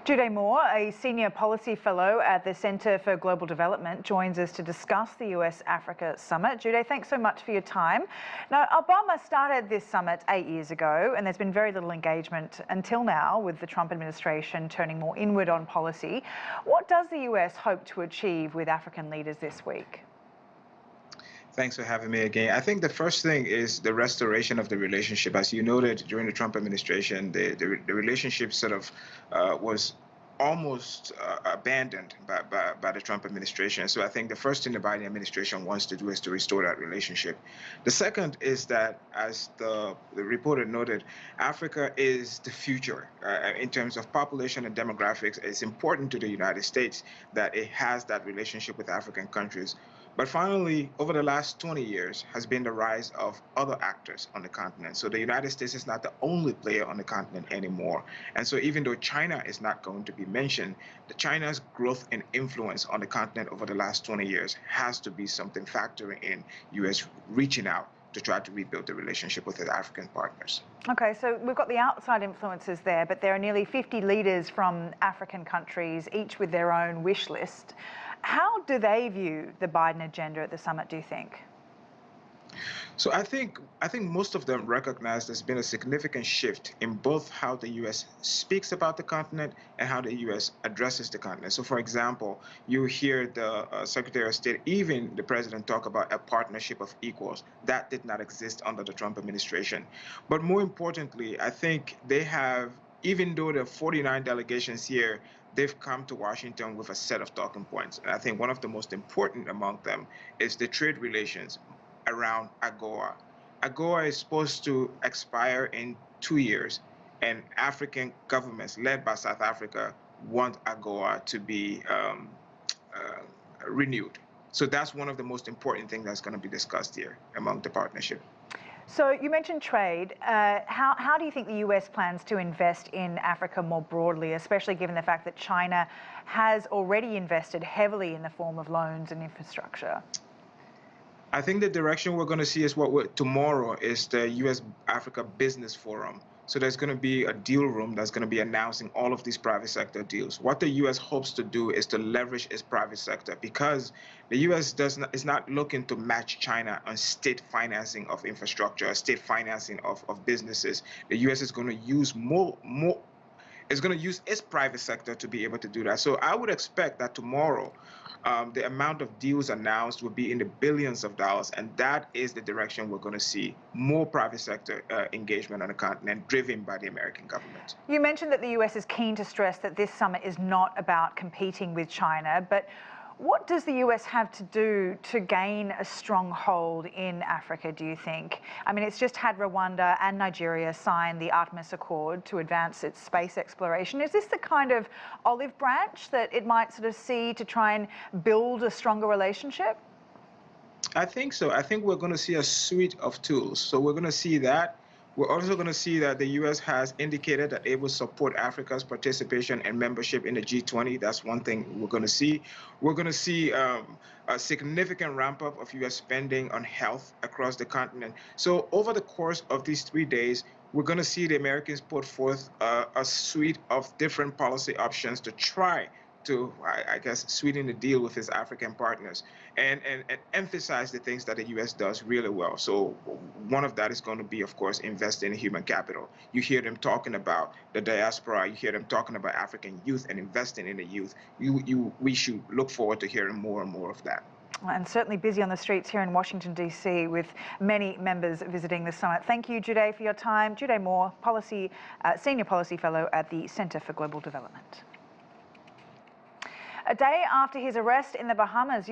Gyude Moore, a senior policy fellow at the Centre for Global Development, joins us to discuss the U.S. Africa summit. Gyude, thanks so much for your time. Now, Obama started this summit 8 years ago, and there's been very little engagement until now, with the Trump administration turning more inward on policy. What does the U.S. hope to achieve with African leaders this week? Thanks for having me again. I think the first thing is the restoration of the relationship. As you noted, during the Trump administration, the relationship sort of was almost abandoned by the Trump administration. So I think the first thing the Biden administration wants to do is to restore that relationship. The second is that, as the reporter noted, Africa is the future in terms of population and demographics. It's important to the United States that it has that relationship with African countries. But finally, over the last 20 years has been the rise of other actors on the continent. So the United States is not the only player on the continent anymore. And so even though China is not going to be mentioned, China's growth and influence on the continent over the last 20 years has to be something factoring in U.S. reaching out to try to rebuild the relationship with its African partners. Okay, so we've got the outside influences there, but there are nearly 50 leaders from African countries, each with their own wish list. How do they view the Biden agenda at the summit, do you think? So I think most of them recognize there's been a significant shift in both how the U.S. speaks about the continent and how the U.S. addresses the continent. So, for example, you hear the Secretary of State, even the President, talk about a partnership of equals. That did not exist under the Trump administration. But more importantly, I think they have, even though there are 49 delegations here, they've come to Washington with a set of talking points. And I think one of the most important among them is the trade relations around AGOA. AGOA is supposed to expire in 2 years, and African governments led by South Africa want AGOA to be renewed. So that's one of the most important things that's going to be discussed here among the partnership. So you mentioned trade. How do you think the US plans to invest in Africa more broadly, especially given the fact that China has already invested heavily in the form of loans and infrastructure? I think the direction we're going to see is tomorrow is the U.S. Africa Business Forum. So there's going to be a deal room that's going to be announcing all of these private sector deals. What the U.S. hopes to do is to leverage its private sector, because the U.S. is not looking to match China on state financing of infrastructure, state financing of businesses. The U.S. is going to use it's going to use its private sector to be able to do that. So I would expect that tomorrow, the amount of deals announced will be in the billions of dollars, and that is the direction we're going to see more private sector engagement on the continent, driven by the American government. You mentioned that the US is keen to stress that this summit is not about competing with China, but what does the US have to do to gain a stronghold in Africa, do you think? I mean, it's just had Rwanda and Nigeria sign the Artemis Accord to advance its space exploration. Is this the kind of olive branch that it might sort of see to try and build a stronger relationship? I think so. I think we're going to see a suite of tools. So we're going to see that. We're also going to see that the U.S. has indicated that it will support Africa's participation and membership in the G20. That's one thing we're going to see. We're going to see a significant ramp up of U.S. spending on health across the continent. So over the course of these 3 days, we're going to see the Americans put forth a suite of different policy options to try to, I guess, sweeten the deal with his African partners and emphasize the things that the U.S. does really well. So one of that is going to be, of course, investing in human capital. You hear them talking about the diaspora. You hear them talking about African youth and investing in the youth. We should look forward to hearing more and more of that. And certainly busy on the streets here in Washington, D.C., with many members visiting the summit. Thank you, Gyude, for your time. Gyude Moore, Senior Policy Fellow at the Centre for Global Development. A day after his arrest in the Bahamas,